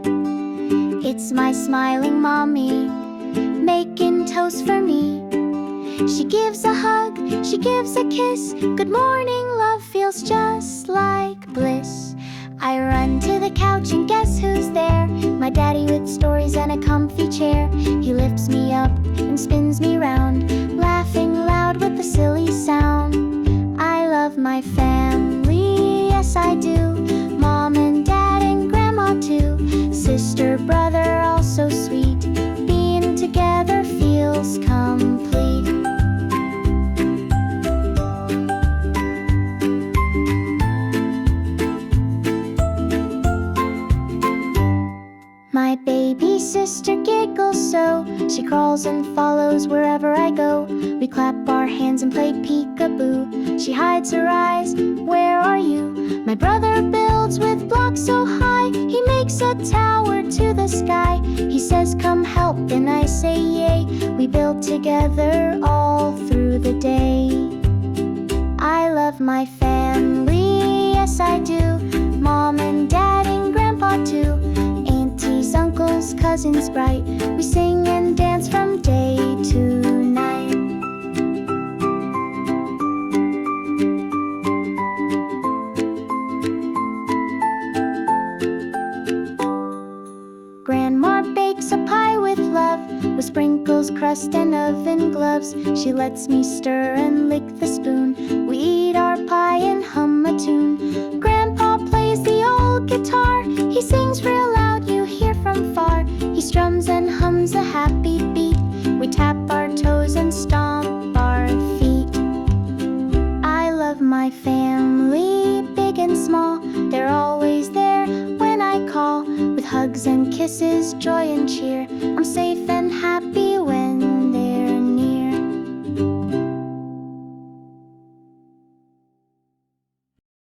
day. It's my smiling mommy, making toast for me. She gives a hug, she gives a kiss. Good morning, love feels just like bliss. I run to the couch and guess who's there? My daddy with stories and a comfy chair. He lifts me up and spins me round, laughing loud with a silly sound. I love my family, yes I do. Mom and dad and grandma too. Sister, brother, all so sweet. Being together feels complete. My baby sister giggles so, she crawls and follows wherever I go. We clap our hands and play peekaboo. She hides her eyes, where are you? My brother builds with blocks so high. He makes a tower to the sky. He says come help and I say yay. We build together all through the day. I love my family, yes I do. Mom and dad and grandpa too. Uncles, cousins bright. We sing and dance from day to night. Grandma bakes a pie with love, with sprinkles, crust, and oven gloves. She lets me stir and lick the spoon. We eat our pie and hum a tune. Grandpa plays the old guitar. He sings real loud, you hear from far. He strums and hums a happy beat. We tap our toes and stomp our feet. I love my family, big and small. They're always there when I call. With hugs and kisses, joy and cheer, I'm safe and happy